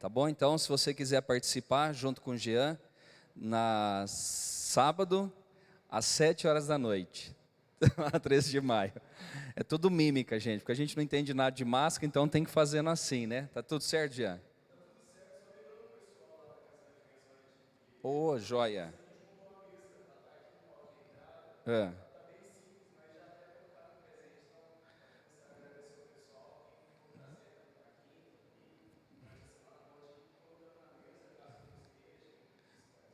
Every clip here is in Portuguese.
tá bom? Então, se você quiser participar junto com o Jean, na sábado, às 7 horas da noite, 13 de maio. É tudo mímica, gente, porque a gente não entende nada de máscara, então tem que fazendo assim, né? Tá tudo certo, Jean? Ô, joia. É.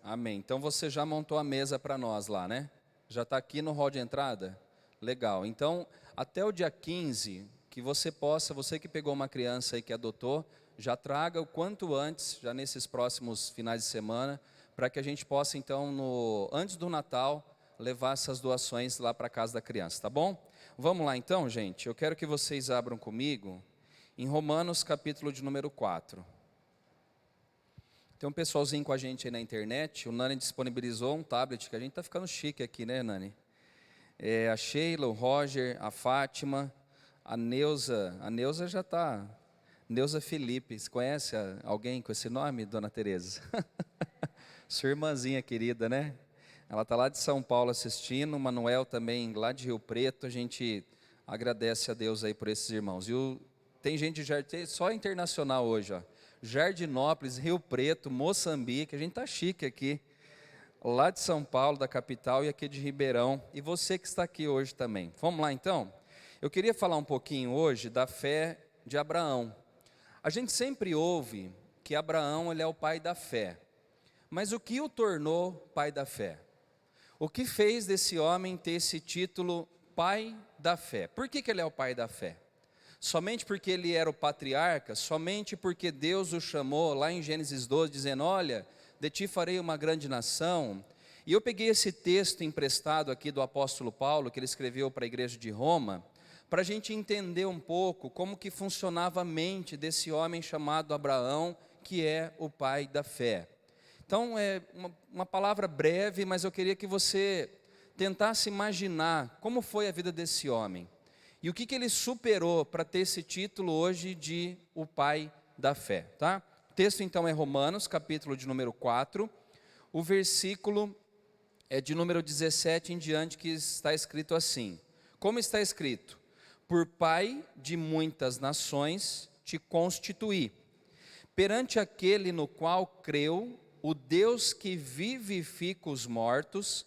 Amém. Então você já montou a mesa para nós lá, né? Já está aqui no hall de entrada? Legal. Então, até o dia 15, que você possa, você que pegou uma criança aí que adotou, já traga o quanto antes, já nesses próximos finais de semana, para que a gente possa então, antes do Natal, levar essas doações lá para a casa da criança, tá bom? Vamos lá então, gente. Eu quero que vocês abram comigo em Romanos capítulo de número 4. Tem um pessoalzinho com a gente aí na internet, o Nani disponibilizou um tablet, que a gente está ficando chique aqui, né, Nani? A Sheila, o Roger, a Fátima, a Neuza já está, Neuza Felipe, você conhece alguém com esse nome, dona Tereza? Sua irmãzinha querida, né? Ela está lá de São Paulo assistindo, o Manuel também lá de Rio Preto, a gente agradece a Deus aí por esses irmãos. Tem gente de Jardim, só internacional hoje, ó. Jardinópolis, Rio Preto, Moçambique, a gente tá chique aqui, lá de São Paulo, da capital, e aqui de Ribeirão, e você que está aqui hoje também. Vamos lá então? Eu queria falar um pouquinho hoje da fé de Abraão. A gente sempre ouve que Abraão ele é o pai da fé, mas o que o tornou pai da fé? O que fez desse homem ter esse título pai da fé? Por que ele é o pai da fé? Somente porque ele era o patriarca, somente porque Deus o chamou lá em Gênesis 12, dizendo, olha, de ti farei uma grande nação. E eu peguei esse texto emprestado aqui do apóstolo Paulo, que ele escreveu para a igreja de Roma, para a gente entender um pouco como que funcionava a mente desse homem chamado Abraão, que é o pai da fé. Então, é uma palavra breve, mas eu queria que você tentasse imaginar como foi a vida desse homem. E o que ele superou para ter esse título hoje de o pai da fé, tá? O texto então é Romanos, capítulo de número 4, o versículo é de número 17 em diante, que está escrito assim. Como está escrito? Por pai de muitas nações te constituí, perante aquele no qual creu, o Deus que vivifica os mortos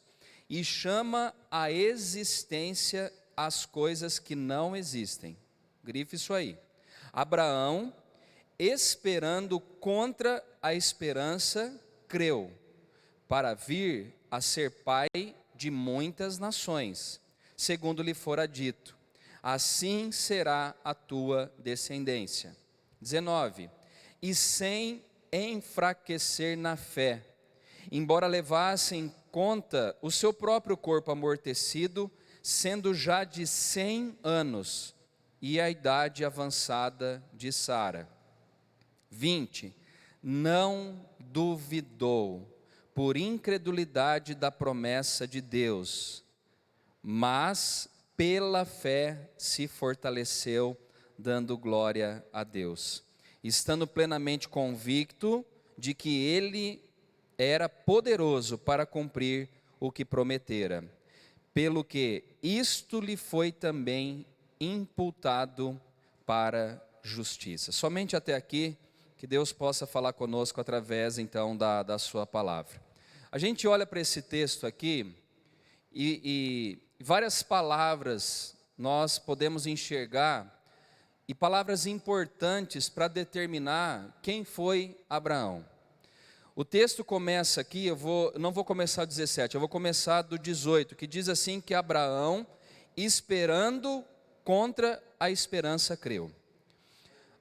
e chama a existência as coisas que não existem. Grife isso aí. Abraão, esperando contra a esperança, creu, para vir a ser pai de muitas nações, segundo lhe fora dito, assim será a tua descendência. 19. E sem enfraquecer na fé, embora levasse em conta o seu próprio corpo amortecido, sendo já de 100 anos, e a idade avançada de Sara. 20. Não duvidou, por incredulidade da promessa de Deus, mas pela fé se fortaleceu, dando glória a Deus, estando plenamente convicto de que Ele era poderoso para cumprir o que prometera. Pelo que isto lhe foi também imputado para justiça. Somente até aqui, que Deus possa falar conosco através então da sua palavra. A gente olha para esse texto aqui e várias palavras nós podemos enxergar, e palavras importantes para determinar quem foi Abraão. O texto começa aqui, não vou começar do 17, eu vou começar do 18, que diz assim que Abraão, esperando contra a esperança, creu.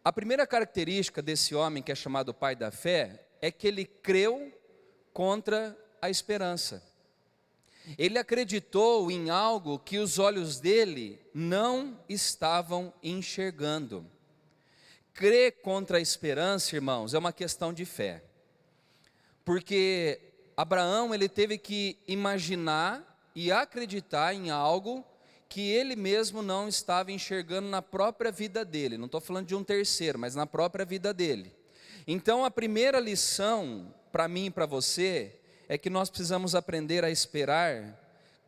A primeira característica desse homem que é chamado pai da fé, é que ele creu contra a esperança. Ele acreditou em algo que os olhos dele não estavam enxergando. Crer contra a esperança, irmãos, é uma questão de fé. Porque Abraão ele teve que imaginar e acreditar em algo que ele mesmo não estava enxergando na própria vida dele. Não estou falando de um terceiro, mas na própria vida dele. Então a primeira lição para mim e para você é que nós precisamos aprender a esperar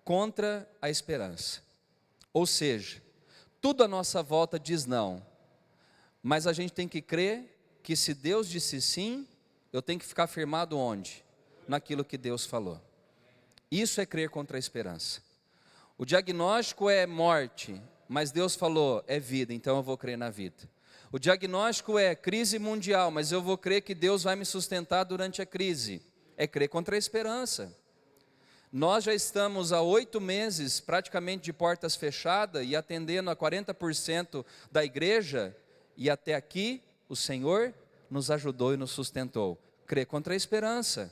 contra a esperança. Ou seja, tudo à nossa volta diz não, mas a gente tem que crer que se Deus disse sim, eu tenho que ficar firmado onde? Naquilo que Deus falou. Isso é crer contra a esperança. O diagnóstico é morte, mas Deus falou é vida, então eu vou crer na vida. O diagnóstico é crise mundial, mas eu vou crer que Deus vai me sustentar durante a crise. É crer contra a esperança. Nós já estamos há 8 meses praticamente de portas fechadas e atendendo a 40% da igreja, e até aqui o Senhor nos ajudou e nos sustentou. Crer contra a esperança.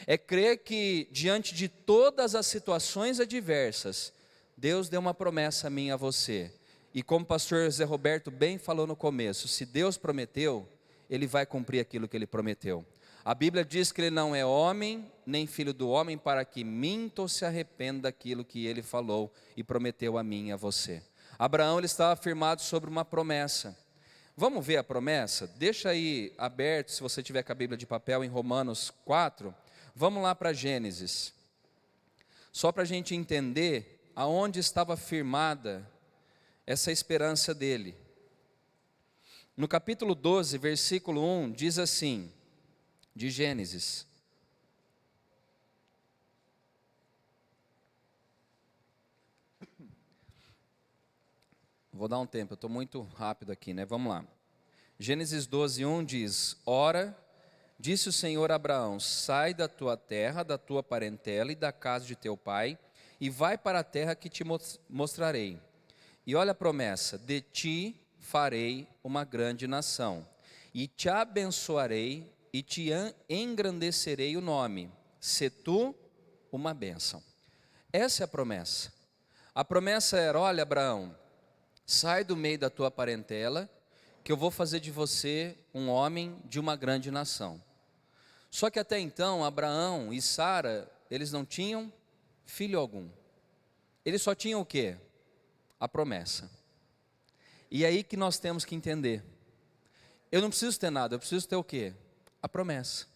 É crer que diante de todas as situações adversas, Deus deu uma promessa a mim e a você. E como o pastor Zé Roberto bem falou no começo, se Deus prometeu, Ele vai cumprir aquilo que Ele prometeu. A Bíblia diz que Ele não é homem, nem filho do homem, para que minta ou se arrependa daquilo que Ele falou e prometeu a mim e a você. Abraão, ele estava firmado sobre uma promessa. Vamos ver a promessa? Deixa aí aberto, se você tiver com a Bíblia de papel, em Romanos 4. Vamos lá para Gênesis. Só para a gente entender aonde estava firmada essa esperança dele. No capítulo 12, versículo 1, diz assim, de Gênesis: vou dar um tempo, eu estou muito rápido aqui, né? Vamos lá. Gênesis 12, 1 diz: Ora, disse o Senhor a Abraão, sai da tua terra, da tua parentela e da casa de teu pai, e vai para a terra que te mostrarei. E olha a promessa: de ti farei uma grande nação, e te abençoarei, e te engrandecerei o nome, se tu uma bênção. Essa é a promessa. A promessa era: olha, Abraão, sai do meio da tua parentela, que eu vou fazer de você um homem de uma grande nação. Só que até então, Abraão e Sara, eles não tinham filho algum. Eles só tinham o quê? A promessa. E é aí que nós temos que entender. Eu não preciso ter nada, eu preciso ter o quê? A promessa.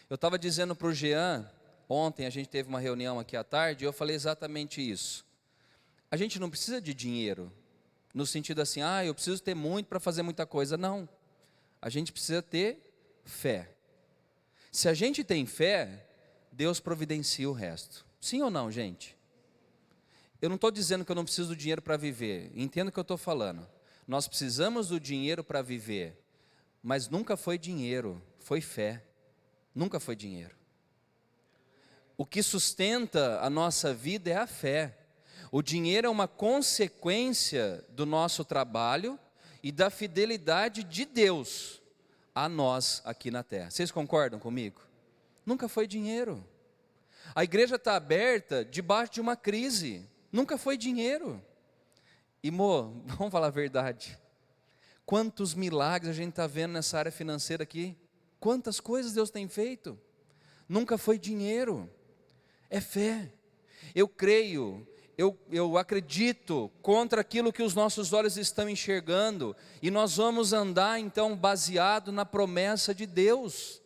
Eu estava dizendo para o Jean, ontem a gente teve uma reunião aqui à tarde, e eu falei exatamente isso. A gente não precisa de dinheiro, no sentido assim, eu preciso ter muito para fazer muita coisa. Não. A gente precisa ter fé. Se a gente tem fé, Deus providencia o resto. Sim ou não, gente? Eu não estou dizendo que eu não preciso do dinheiro para viver. Entenda o que eu estou falando. Nós precisamos do dinheiro para viver. Mas nunca foi dinheiro, foi fé. Nunca foi dinheiro. O que sustenta a nossa vida é a fé. O dinheiro é uma consequência do nosso trabalho e da fidelidade de Deus a nós aqui na terra. Vocês concordam comigo? Nunca foi dinheiro. A igreja está aberta debaixo de uma crise. Nunca foi dinheiro. E vamos falar a verdade. Quantos milagres a gente está vendo nessa área financeira aqui? Quantas coisas Deus tem feito? Nunca foi dinheiro. É fé. Eu creio, eu acredito contra aquilo que os nossos olhos estão enxergando. E nós vamos andar então baseado na promessa de Deus.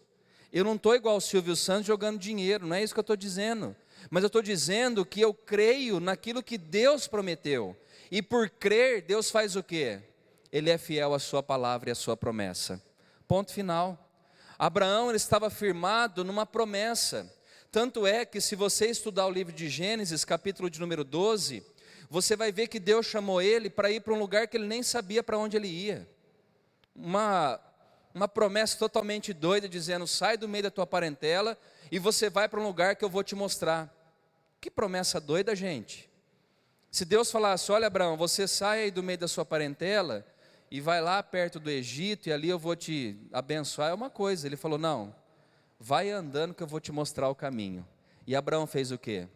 Eu não estou igual o Silvio Santos jogando dinheiro, não é isso que eu estou dizendo. Mas eu estou dizendo que eu creio naquilo que Deus prometeu. E por crer, Deus faz o quê? Ele é fiel à sua palavra e à sua promessa. Ponto final. Abraão, ele estava firmado numa promessa. Tanto é que se você estudar o livro de Gênesis, capítulo de número 12, você vai ver que Deus chamou ele para ir para um lugar que ele nem sabia para onde ele ia. Uma promessa totalmente doida, dizendo, sai do meio da tua parentela e você vai para um lugar que eu vou te mostrar. Que promessa doida, gente. Se Deus falasse, olha Abraão, você sai aí do meio da sua parentela e vai lá perto do Egito e ali eu vou te abençoar, é uma coisa. Ele falou, não, vai andando que eu vou te mostrar o caminho. E Abraão fez o quê?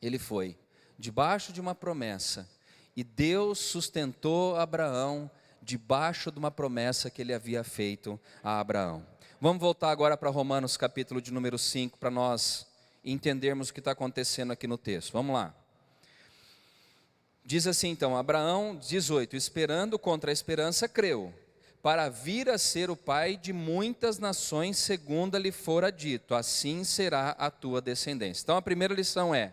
Ele foi debaixo de uma promessa e Deus sustentou Abraão debaixo de uma promessa que ele havia feito a Abraão. Vamos voltar agora para Romanos capítulo de número 5 para nós entendermos o que está acontecendo aqui no texto. Vamos lá. Diz assim então, Abraão, 18, esperando contra a esperança, creu, para vir a ser o pai de muitas nações, segundo lhe fora dito, assim será a tua descendência. Então a primeira lição é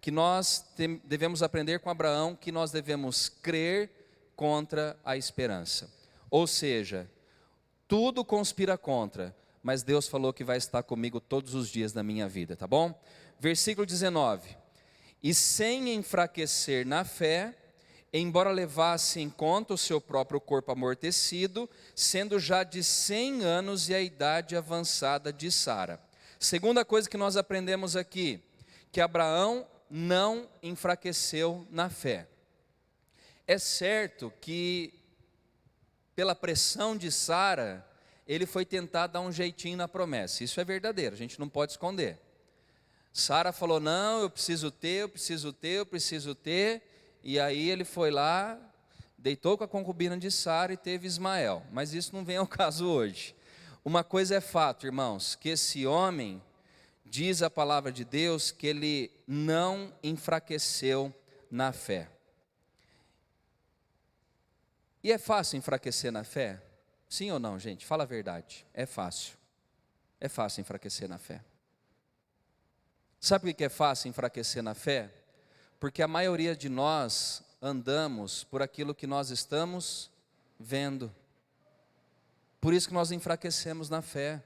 que nós devemos aprender com Abraão que nós devemos crer contra a esperança. Ou seja, tudo conspira contra, mas Deus falou que vai estar comigo todos os dias da minha vida, tá bom? Versículo 19: e sem enfraquecer na fé, embora levasse em conta o seu próprio corpo amortecido, sendo já de 100 anos e a idade avançada de Sara. Segunda coisa que nós aprendemos aqui, que Abraão não enfraqueceu na fé. É certo que, pela pressão de Sara, ele foi tentar dar um jeitinho na promessa. Isso é verdadeiro, a gente não pode esconder. Sara falou, não, eu preciso ter. E aí ele foi lá, deitou com a concubina de Sara e teve Ismael. Mas isso não vem ao caso hoje. Uma coisa é fato, irmãos, que esse homem, diz a palavra de Deus, que ele não enfraqueceu na fé. E é fácil enfraquecer na fé? Sim ou não, gente? Fala a verdade. É fácil. É fácil enfraquecer na fé. Sabe por que é fácil enfraquecer na fé? Porque a maioria de nós andamos por aquilo que nós estamos vendo. Por isso que nós enfraquecemos na fé.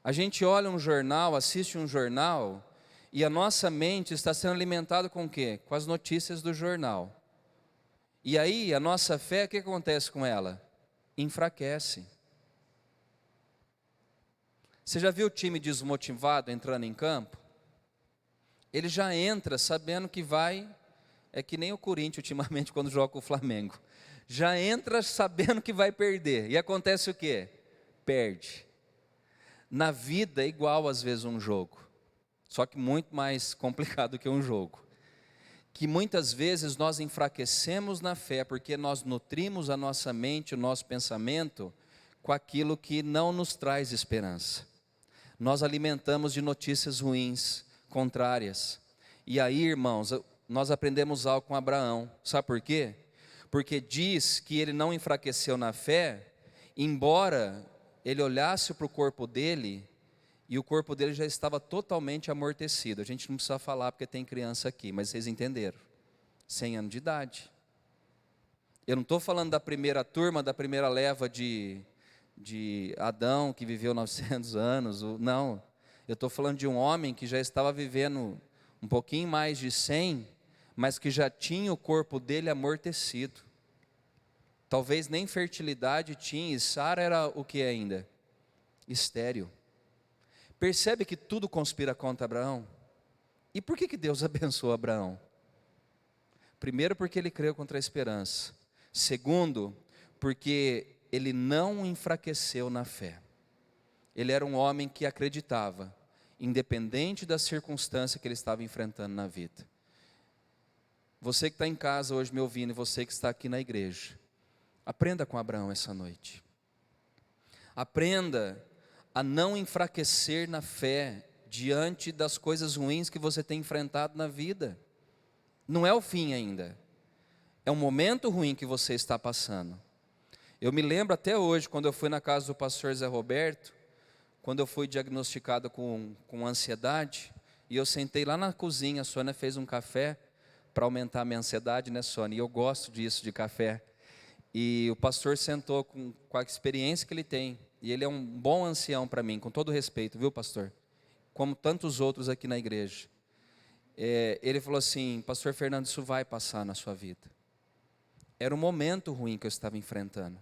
A gente olha um jornal, assiste um jornal, e a nossa mente está sendo alimentada com o quê? Com as notícias do jornal. E aí, a nossa fé, o que acontece com ela? Enfraquece. Você já viu o time desmotivado entrando em campo? Ele já entra sabendo que vai, é que nem o Corinthians ultimamente quando joga com o Flamengo. Já entra sabendo que vai perder. E acontece o quê? Perde. Na vida é igual às vezes um jogo, só que muito mais complicado que um jogo. Que muitas vezes nós enfraquecemos na fé, porque nós nutrimos a nossa mente, o nosso pensamento, com aquilo que não nos traz esperança. Nós alimentamos de notícias ruins, contrárias. E aí, irmãos, nós aprendemos algo com Abraão. Sabe por quê? Porque diz que ele não enfraqueceu na fé, embora ele olhasse para o corpo dele, e o corpo dele já estava totalmente amortecido. A gente não precisa falar porque tem criança aqui, mas vocês entenderam. 100 anos de idade. Eu não estou falando da primeira turma, da primeira leva de Adão, que viveu 900 anos, não. Eu estou falando de um homem que já estava vivendo um pouquinho mais de 100, mas que já tinha o corpo dele amortecido. Talvez nem fertilidade tinha, e Sara era o que ainda? Estéril. Percebe que tudo conspira contra Abraão? E por que Deus abençoou Abraão? Primeiro, porque ele creu contra a esperança. Segundo, porque ele não enfraqueceu na fé. Ele era um homem que acreditava, independente da circunstância que ele estava enfrentando na vida. Você que está em casa hoje me ouvindo, e você que está aqui na igreja, aprenda com Abraão essa noite. Aprenda a não enfraquecer na fé diante das coisas ruins que você tem enfrentado na vida. Não é o fim ainda. É um momento ruim que você está passando. Eu me lembro até hoje, quando eu fui na casa do pastor Zé Roberto, quando eu fui diagnosticado com ansiedade, e eu sentei lá na cozinha, a Sônia fez um café para aumentar a minha ansiedade, né, Sônia? E eu gosto disso, de café. E o pastor sentou com a experiência que ele tem, e ele é um bom ancião para mim, com todo respeito, viu, pastor? Como tantos outros aqui na igreja. Ele falou assim, pastor Fernando, isso vai passar na sua vida. Era um momento ruim que eu estava enfrentando,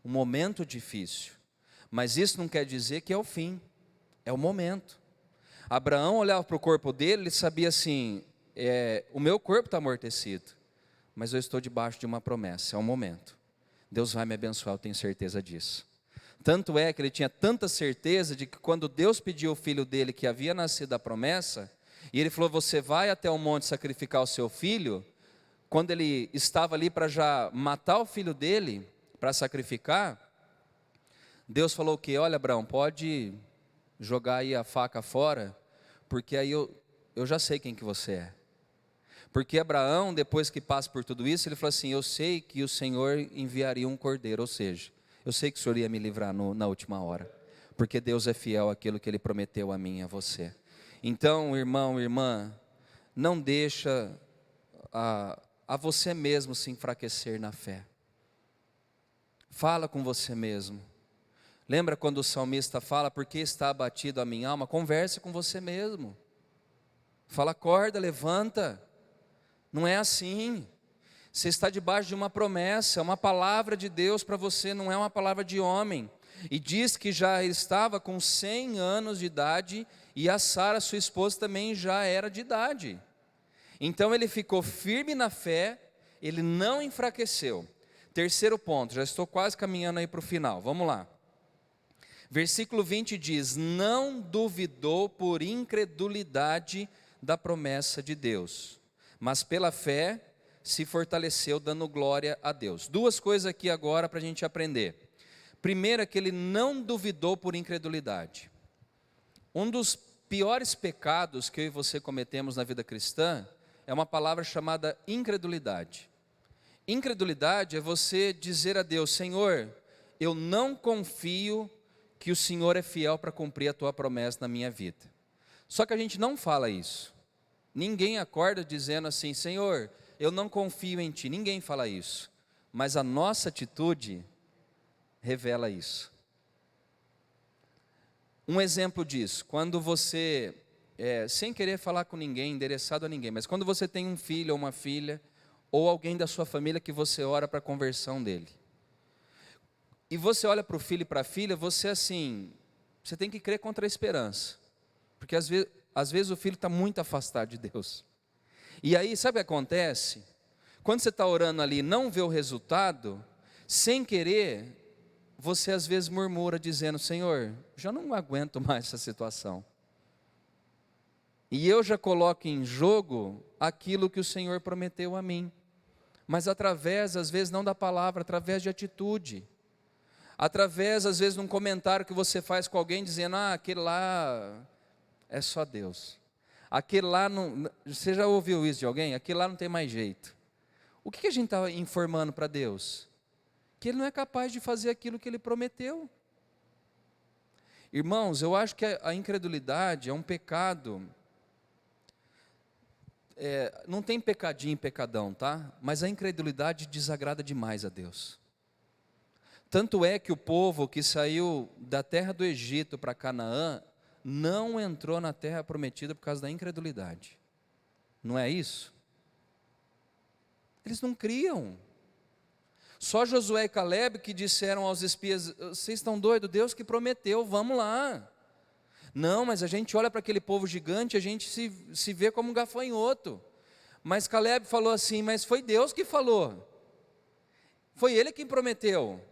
um momento difícil, mas isso não quer dizer que é o fim, é o momento. Abraão olhava para o corpo dele, ele sabia assim, o meu corpo está amortecido, mas eu estou debaixo de uma promessa, é um momento. Deus vai me abençoar, eu tenho certeza disso. Tanto é que ele tinha tanta certeza de que quando Deus pediu ao filho dele que havia nascido a promessa, e ele falou, você vai até o monte sacrificar o seu filho, quando ele estava ali para já matar o filho dele, para sacrificar, Deus falou o quê? Olha, Abraão, pode jogar aí a faca fora, porque aí eu já sei quem que você é. Porque Abraão, depois que passa por tudo isso, ele falou assim, eu sei que o Senhor enviaria um cordeiro, ou seja, eu sei que o Senhor ia me livrar na última hora, porque Deus é fiel àquilo que Ele prometeu a mim e a você. Então, irmão, irmã, não deixa a você mesmo se enfraquecer na fé. Fala com você mesmo. Lembra quando o salmista fala, por que está abatido a minha alma? Converse com você mesmo. Fala, acorda, levanta. Não é assim. Você está debaixo de uma promessa, uma palavra de Deus para você, não é uma palavra de homem. E diz que já estava com 100 anos de idade, e a Sara, sua esposa, também já era de idade. Então ele ficou firme na fé, ele não enfraqueceu. Terceiro ponto, já estou quase caminhando aí para o final, vamos lá. Versículo 20 diz, não duvidou por incredulidade da promessa de Deus, mas pela fé se fortaleceu, dando glória a Deus. Duas coisas aqui agora para a gente aprender. Primeiro é que ele não duvidou por incredulidade. Um dos piores pecados que eu e você cometemos na vida cristã é uma palavra chamada incredulidade. Incredulidade é você dizer a Deus, Senhor, eu não confio que o Senhor é fiel para cumprir a tua promessa na minha vida. Só que a gente não fala isso. Ninguém acorda dizendo assim, Senhor, eu não confio em ti. Ninguém fala isso. Mas a nossa atitude revela isso. Um exemplo disso, quando você, sem querer falar com ninguém, endereçado a ninguém, mas quando você tem um filho ou uma filha, ou alguém da sua família que você ora para a conversão dele. E você olha para o filho e para a filha, você tem que crer contra a esperança. Porque às vezes o filho está muito afastado de Deus. E aí, sabe o que acontece? Quando você está orando ali e não vê o resultado, sem querer, você às vezes murmura dizendo, Senhor, já não aguento mais essa situação. E eu já coloco em jogo aquilo que o Senhor prometeu a mim. Mas através, às vezes, não da palavra, através de atitude. Através, às vezes, de um comentário que você faz com alguém dizendo, aquele lá é só Deus. Aquele lá, não, você já ouviu isso de alguém? Aquele lá não tem mais jeito. O que a gente está informando para Deus? Que Ele não é capaz de fazer aquilo que Ele prometeu. Irmãos, eu acho que a incredulidade é um pecado. Não tem pecadinho e pecadão, tá? Mas a incredulidade desagrada demais a Deus. Tanto é que o povo que saiu da terra do Egito para Canaã, não entrou na terra prometida por causa da incredulidade. Não é isso? Eles não criam. Só Josué e Caleb que disseram aos espias, vocês estão doidos? Deus que prometeu, vamos lá. Não, mas a gente olha para aquele povo gigante, a gente se vê como um gafanhoto. Mas Caleb falou assim, mas foi Deus que falou. Foi Ele quem prometeu.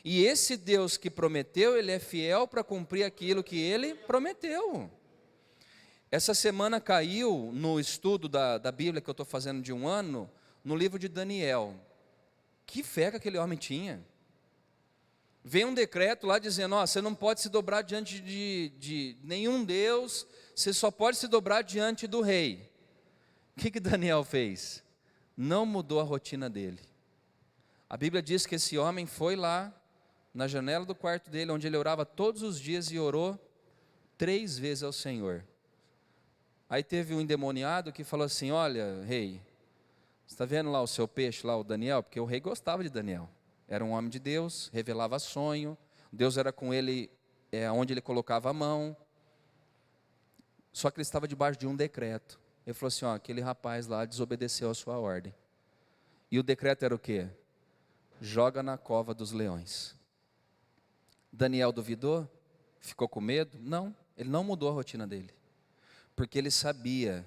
E esse Deus que prometeu, Ele é fiel para cumprir aquilo que Ele prometeu. Essa semana caiu no estudo da Bíblia que eu estou fazendo de um ano, no livro de Daniel. Que fé que aquele homem tinha. Vem um decreto lá dizendo, você não pode se dobrar diante de nenhum Deus, você só pode se dobrar diante do rei. O que Daniel fez? Não mudou a rotina dele. A Bíblia diz que esse homem foi lá, na janela do quarto dele, onde ele orava todos os dias e orou 3 vezes ao Senhor. Aí teve um endemoniado que falou assim, olha, rei, você está vendo lá o seu peixe, lá o Daniel? Porque o rei gostava de Daniel. Era um homem de Deus, revelava sonho, Deus era com ele, onde ele colocava a mão. Só que ele estava debaixo de um decreto. Ele falou assim, aquele rapaz lá desobedeceu a sua ordem. E o decreto era o quê? Joga na cova dos leões. Daniel duvidou? Ficou com medo? Não, ele não mudou a rotina dele. Porque ele sabia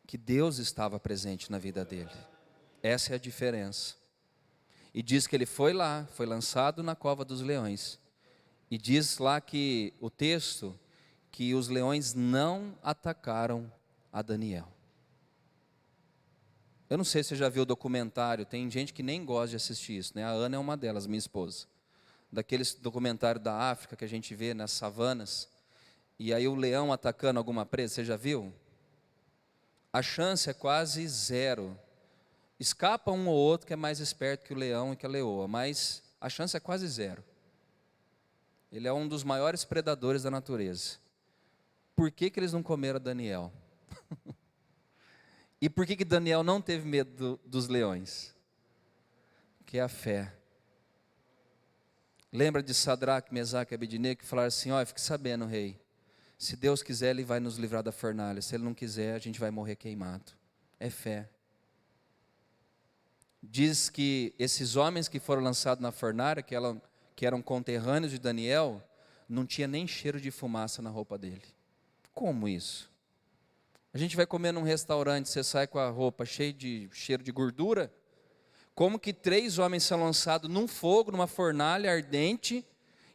que Deus estava presente na vida dele. Essa é a diferença. E diz que ele foi lá, foi lançado na cova dos leões. E diz lá que o texto, que os leões não atacaram a Daniel. Eu não sei se você já viu o documentário, tem gente que nem gosta de assistir isso, né? A Ana é uma delas, minha esposa. Daqueles documentários da África que a gente vê nas savanas, e aí o leão atacando alguma presa, você já viu? A chance é quase zero. Escapa um ou outro que é mais esperto que o leão e que a leoa, mas a chance é quase zero. Ele é um dos maiores predadores da natureza. Por que eles não comeram Daniel? E por que Daniel não teve medo dos leões? Porque é a fé. Lembra de Sadraque, Mesaque e Abednego que falaram assim: olha, fique sabendo, rei, se Deus quiser Ele vai nos livrar da fornalha, se Ele não quiser a gente vai morrer queimado. É fé. Diz que esses homens que foram lançados na fornalha, que eram conterrâneos de Daniel, não tinha nem cheiro de fumaça na roupa dele. Como isso? A gente vai comer num restaurante, você sai com a roupa cheia de cheiro de gordura? Como que 3 homens são lançados num fogo, numa fornalha ardente,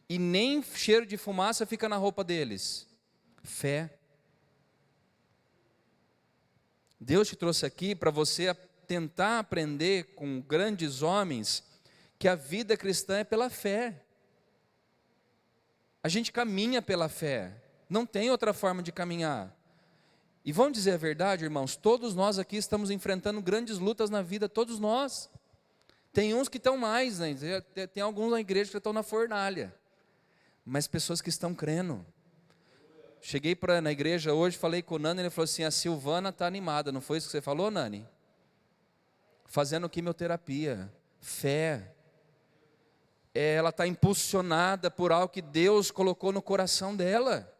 e nem cheiro de fumaça fica na roupa deles? Fé. Deus te trouxe aqui para você tentar aprender com grandes homens que a vida cristã é pela fé. A gente caminha pela fé, não tem outra forma de caminhar. E vamos dizer a verdade, irmãos, todos nós aqui estamos enfrentando grandes lutas na vida, todos nós. Tem uns que estão mais, né? Tem alguns na igreja que estão na fornalha, mas pessoas que estão crendo. Cheguei na igreja hoje, falei com o Nani, ele falou assim: a Silvana está animada, não foi isso que você falou, Nani? Fazendo quimioterapia, fé. Ela está impulsionada por algo que Deus colocou no coração dela.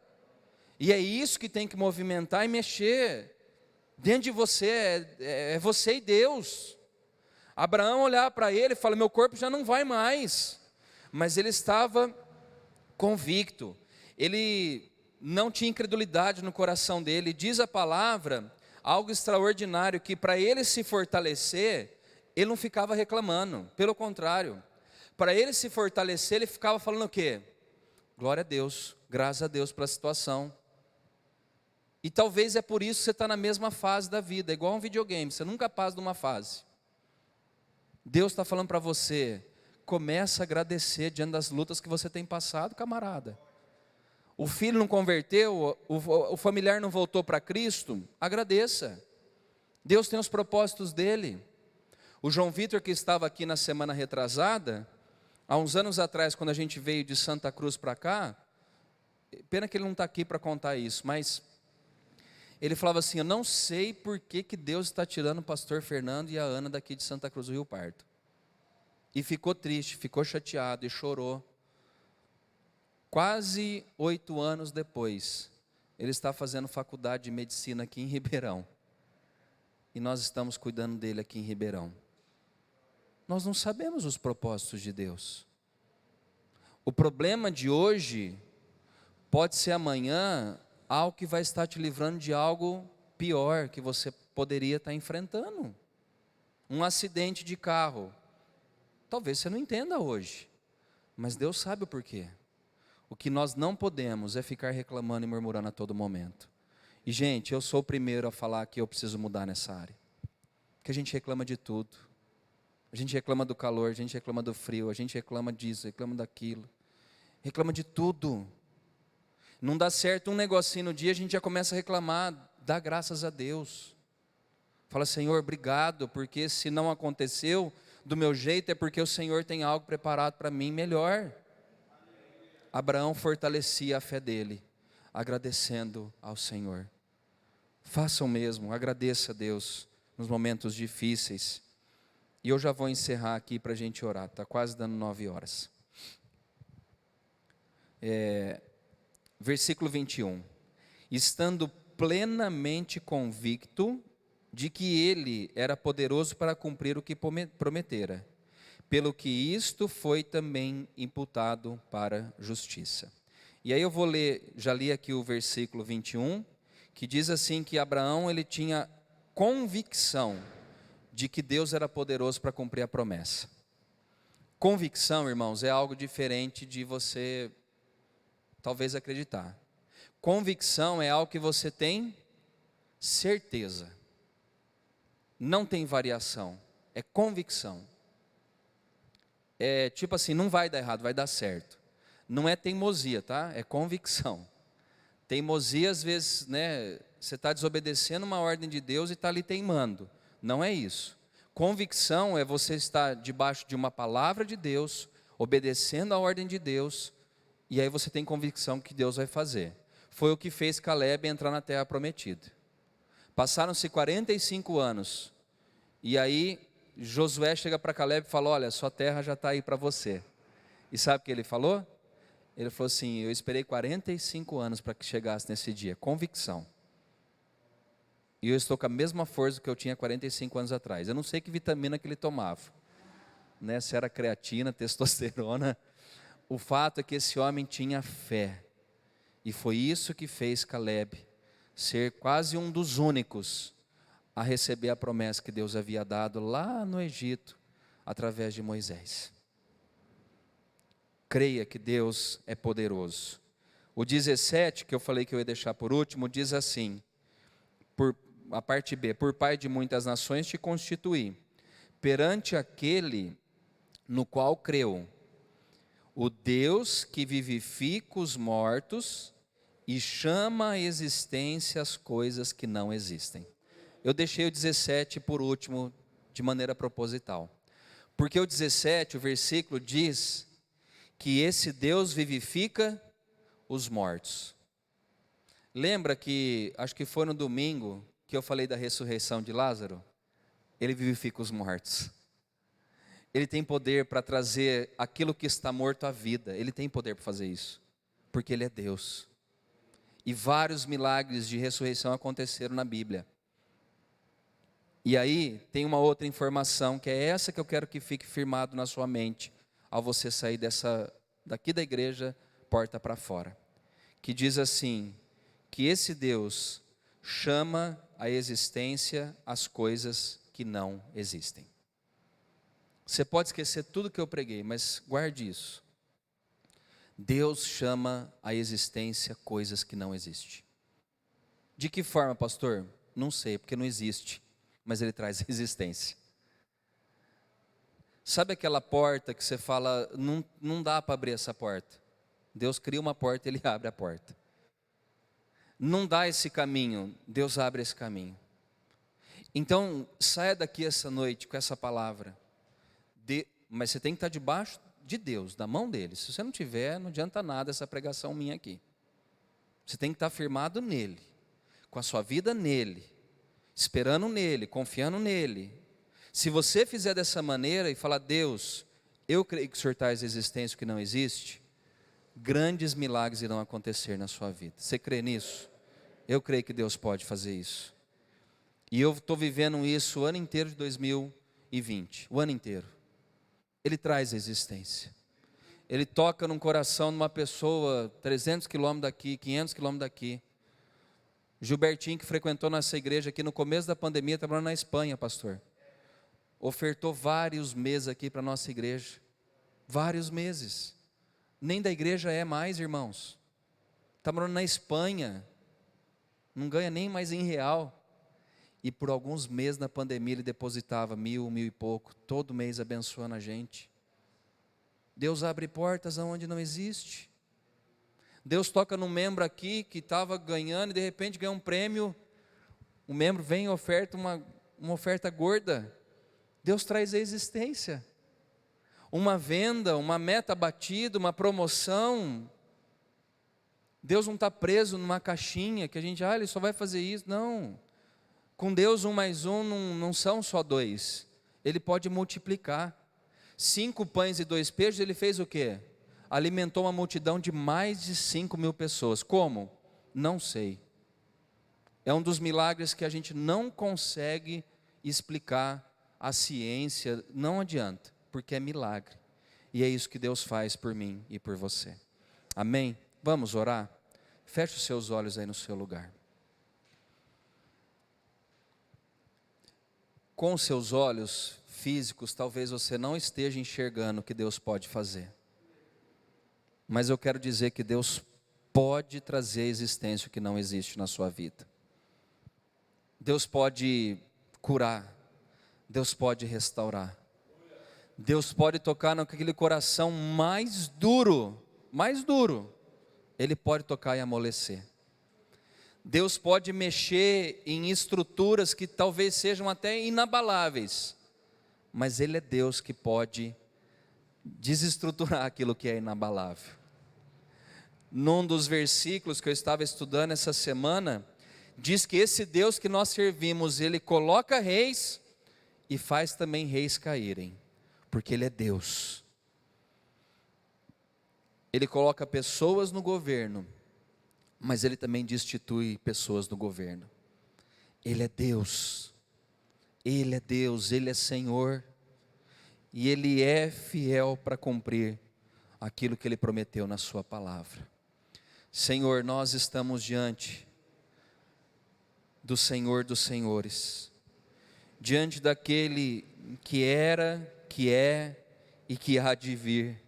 E é isso que tem que movimentar e mexer. Dentro de você, é você e Deus. Abraão olhava para ele e fala: meu corpo já não vai mais. Mas ele estava convicto. Ele não tinha incredulidade no coração dele. Diz a palavra, algo extraordinário, que para ele se fortalecer, ele não ficava reclamando. Pelo contrário, para ele se fortalecer, ele ficava falando o quê? Glória a Deus, graças a Deus pela situação. E talvez é por isso que você está na mesma fase da vida, igual um videogame, você nunca passa de uma fase. Deus está falando para você, começa a agradecer diante das lutas que você tem passado, camarada. O filho não converteu, o familiar não voltou para Cristo, agradeça. Deus tem os propósitos dele. O João Vitor, que estava aqui na semana retrasada, há uns anos atrás, quando a gente veio de Santa Cruz para cá, pena que ele não está aqui para contar isso, mas ele falava assim: eu não sei por que Deus está tirando o pastor Fernando e a Ana daqui de Santa Cruz do Rio Pardo. E ficou triste, ficou chateado e chorou. Quase 8 anos depois, ele está fazendo faculdade de medicina aqui em Ribeirão. E nós estamos cuidando dele aqui em Ribeirão. Nós não sabemos os propósitos de Deus. O problema de hoje pode ser amanhã algo que vai estar te livrando de algo pior que você poderia estar enfrentando. Um acidente de carro. Talvez você não entenda hoje, mas Deus sabe o porquê. O que nós não podemos é ficar reclamando e murmurando a todo momento. E gente, eu sou o primeiro a falar que eu preciso mudar nessa área. Porque a gente reclama de tudo. A gente reclama do calor, a gente reclama do frio, a gente reclama disso, reclama daquilo. Reclama de tudo. Não dá certo um negocinho no dia, a gente já começa a reclamar. Dá graças a Deus. Fala: Senhor, obrigado, porque se não aconteceu do meu jeito, é porque o Senhor tem algo preparado para mim melhor. Abraão fortalecia a fé dele, agradecendo ao Senhor. Faça o mesmo, agradeça a Deus nos momentos difíceis. E eu já vou encerrar aqui para a gente orar, está quase dando 9 horas. Versículo 21. Estando plenamente convicto de que ele era poderoso para cumprir o que prometera, pelo que isto foi também imputado para justiça. E aí eu vou ler, já li aqui o versículo 21, que diz assim que Abraão, ele tinha convicção de que Deus era poderoso para cumprir a promessa. Convicção, irmãos, é algo diferente de você talvez acreditar. Convicção é algo que você tem certeza. Não tem variação, é convicção. É tipo assim, não vai dar errado, vai dar certo. Não é teimosia, tá? É convicção. Teimosia, às vezes, né, você está desobedecendo uma ordem de Deus e está ali teimando. Não é isso. Convicção é você estar debaixo de uma palavra de Deus, obedecendo a ordem de Deus, e aí você tem convicção que Deus vai fazer. Foi o que fez Caleb entrar na terra prometida. Passaram-se 45 anos, e aí Josué chega para Caleb e fala: olha, sua terra já está aí para você. E sabe o que ele falou? Ele falou assim: eu esperei 45 anos para que chegasse nesse dia, convicção. E eu estou com a mesma força que eu tinha 45 anos atrás. Eu não sei que vitamina que ele tomava, né? Se era creatina, testosterona. O fato é que esse homem tinha fé. E foi isso que fez Caleb ser quase um dos únicos a receber a promessa que Deus havia dado lá no Egito, através de Moisés. Creia que Deus é poderoso. O 17, que eu falei que eu ia deixar por último, diz assim, a parte B: por pai de muitas nações te constituí, perante aquele no qual creu, o Deus que vivifica os mortos e chama à existência as coisas que não existem. Eu deixei o 17 por último, de maneira proposital, porque o 17, o versículo diz que esse Deus vivifica os mortos. Lembra que, acho que foi no domingo, que eu falei da ressurreição de Lázaro? Ele vivifica os mortos. Ele tem poder para trazer aquilo que está morto à vida. Ele tem poder para fazer isso, porque Ele é Deus. E vários milagres de ressurreição aconteceram na Bíblia. E aí tem uma outra informação, que é essa que eu quero que fique firmado na sua mente, ao você sair daqui da igreja, porta para fora, que diz assim, que esse Deus chama à existência as coisas que não existem. Você pode esquecer tudo que eu preguei, mas guarde isso. Deus chama à existência coisas que não existem. De que forma, pastor? Não sei, porque não existe, mas Ele traz existência. Sabe aquela porta que você fala, não dá para abrir essa porta? Deus cria uma porta, Ele abre a porta. Não dá esse caminho, Deus abre esse caminho. Então, saia daqui essa noite com essa palavra. Mas você tem que estar debaixo de Deus, da mão dele. Se você não tiver, não adianta nada essa pregação minha aqui. Você tem que estar firmado nele, com a sua vida nele, esperando nele, confiando nele. Se você fizer dessa maneira e falar: Deus, eu creio que o Senhor traz existência o que não existe, grandes milagres irão acontecer na sua vida. Você crê nisso? Eu creio que Deus pode fazer isso. E eu estou vivendo isso o ano inteiro de 2020, o ano inteiro. Ele traz a existência. Ele toca num coração de uma pessoa 300 quilômetros daqui, 500 quilômetros daqui. Gilbertinho, que frequentou nossa igreja aqui no começo da pandemia, está morando na Espanha, pastor. Ofertou vários meses aqui para a nossa igreja. Vários meses. Nem da igreja é mais, irmãos. Está morando na Espanha. Não ganha nem mais em real. E por alguns meses na pandemia ele depositava 1.000 e pouco, todo mês abençoando a gente. Deus abre portas aonde não existe. Deus toca num membro aqui que estava ganhando e de repente ganha um prêmio. O membro vem e oferta uma oferta gorda. Deus traz a existência. Uma venda, uma meta batida, uma promoção. Deus não está preso numa caixinha que a gente, ele só vai fazer isso. Não. Com Deus 1 mais 1 não são só 2. Ele pode multiplicar. 5 pães e 2 peixes, Ele fez o quê? Alimentou uma multidão de mais de 5.000 pessoas. Como? Não sei. É um dos milagres que a gente não consegue explicar. A ciência não adianta, porque é milagre. E é isso que Deus faz por mim e por você. Amém? Vamos orar? Feche os seus olhos aí no seu lugar. Com os seus olhos físicos, talvez você não esteja enxergando o que Deus pode fazer. Mas eu quero dizer que Deus pode trazer à existência o que não existe na sua vida. Deus pode curar. Deus pode restaurar. Deus pode tocar naquele coração mais duro, Ele pode tocar e amolecer. Deus pode mexer em estruturas que talvez sejam até inabaláveis, mas Ele é Deus que pode desestruturar aquilo que é inabalável. Num dos versículos que eu estava estudando essa semana, diz que esse Deus que nós servimos, Ele coloca reis e faz também reis caírem, porque Ele é Deus. Ele coloca pessoas no governo, mas Ele também destitui pessoas no governo. Ele é Deus, Ele é Deus, Ele é Senhor, e Ele é fiel para cumprir aquilo que Ele prometeu na sua palavra. Senhor, nós estamos diante do Senhor dos Senhores, diante daquele que era, que é e que há de vir.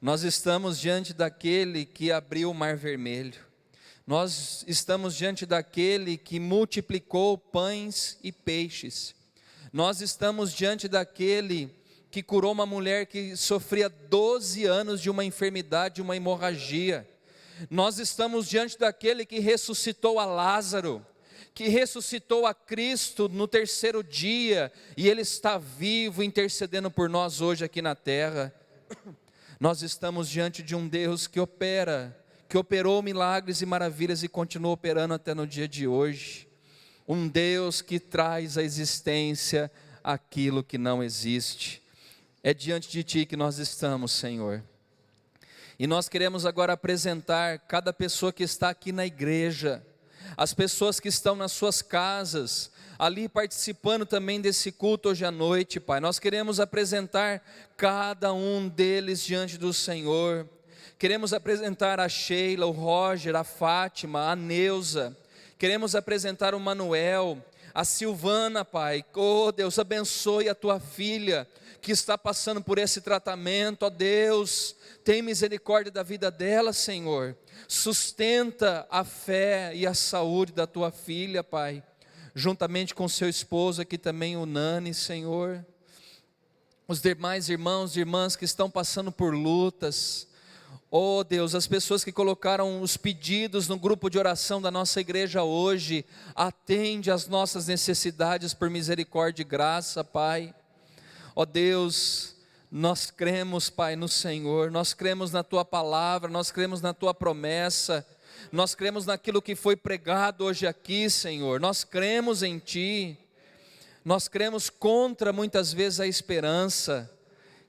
Nós estamos diante daquele que abriu o mar vermelho. Nós estamos diante daquele que multiplicou pães e peixes. Nós estamos diante daquele que curou uma mulher que sofria 12 anos de uma enfermidade, uma hemorragia. Nós estamos diante daquele que ressuscitou a Lázaro, que ressuscitou a Cristo no terceiro dia, e Ele está vivo intercedendo por nós hoje aqui na terra. Nós estamos diante de um Deus que operou milagres e maravilhas e continua operando até no dia de hoje. Um Deus que traz à existência aquilo que não existe. É diante de Ti que nós estamos, Senhor. E nós queremos agora apresentar cada pessoa que está aqui na igreja, as pessoas que estão nas suas casas, ali participando também desse culto hoje à noite, Pai. Nós queremos apresentar cada um deles diante do Senhor. Queremos apresentar a Sheila, o Roger, a Fátima, a Neuza. Queremos apresentar o Manuel, a Silvana, Pai. Oh Deus, abençoe a tua filha que está passando por esse tratamento. Oh Deus, tem misericórdia da vida dela, Senhor. Sustenta a fé e a saúde da tua filha, Pai, juntamente com seu esposo aqui também, o Nani, Senhor. Os demais irmãos e irmãs que estão passando por lutas. Oh Deus, as pessoas que colocaram os pedidos no grupo de oração da nossa igreja hoje, atende às nossas necessidades por misericórdia e graça, Pai. Oh Deus, nós cremos, Pai, no Senhor, nós cremos na Tua palavra, nós cremos na Tua promessa, nós cremos naquilo que foi pregado hoje aqui, Senhor, nós cremos em Ti, nós cremos contra muitas vezes a esperança.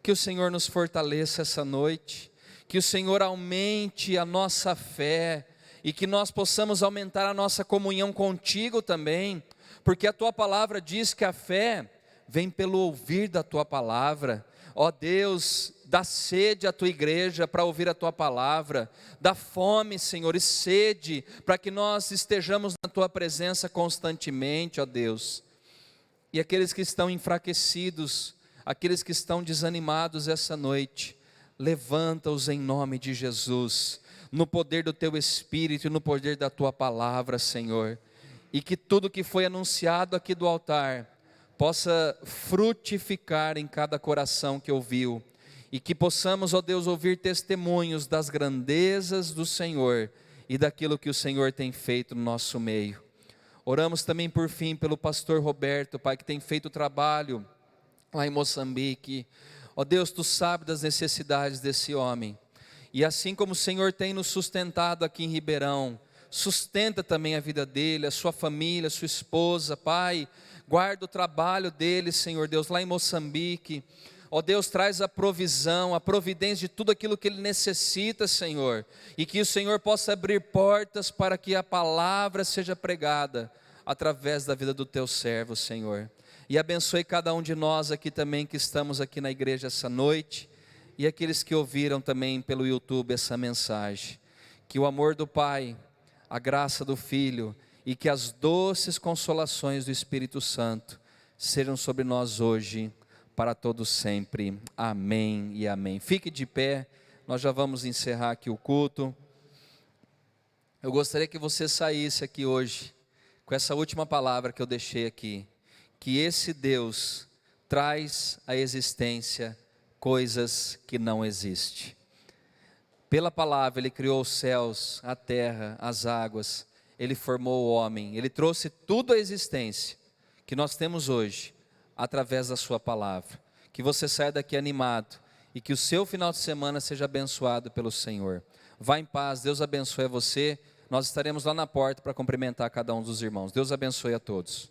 Que o Senhor nos fortaleça essa noite, que o Senhor aumente a nossa fé e que nós possamos aumentar a nossa comunhão contigo também, porque a Tua palavra diz que a fé vem pelo ouvir da Tua palavra. Ó Deus, dá sede à Tua igreja para ouvir a Tua palavra, dá fome, Senhor, e sede para que nós estejamos na Tua presença constantemente, ó Deus. E aqueles que estão enfraquecidos, aqueles que estão desanimados essa noite, levanta-os em nome de Jesus, no poder do Teu Espírito e no poder da Tua palavra, Senhor, e que tudo que foi anunciado aqui do altar possa frutificar em cada coração que ouviu, e que possamos, ó Deus, ouvir testemunhos das grandezas do Senhor e daquilo que o Senhor tem feito no nosso meio. Oramos também por fim pelo pastor Roberto, Pai, que tem feito trabalho lá em Moçambique. Ó Deus, Tu sabes das necessidades desse homem, e assim como o Senhor tem nos sustentado aqui em Ribeirão, sustenta também a vida dele, a sua família, a sua esposa, Pai. Guarda o trabalho dele, Senhor Deus, lá em Moçambique. Ó Deus, traz a provisão, a providência de tudo aquilo que ele necessita, Senhor, e que o Senhor possa abrir portas para que a palavra seja pregada através da vida do Teu servo, Senhor. E abençoe cada um de nós aqui também que estamos aqui na igreja essa noite, e aqueles que ouviram também pelo YouTube essa mensagem. Que o amor do Pai, a graça do Filho e que as doces consolações do Espírito Santo sejam sobre nós hoje, para todos sempre. Amém e amém. Fique de pé, nós já vamos encerrar aqui o culto. Eu gostaria que você saísse aqui hoje com essa última palavra que eu deixei aqui, que esse Deus traz à existência coisas que não existem. Pela palavra Ele criou os céus, a terra, as águas, Ele formou o homem, Ele trouxe tudo à existência que nós temos hoje, através da sua palavra. Que você saia daqui animado e que o seu final de semana seja abençoado pelo Senhor. Vá em paz, Deus abençoe você. Nós estaremos lá na porta para cumprimentar cada um dos irmãos. Deus abençoe a todos.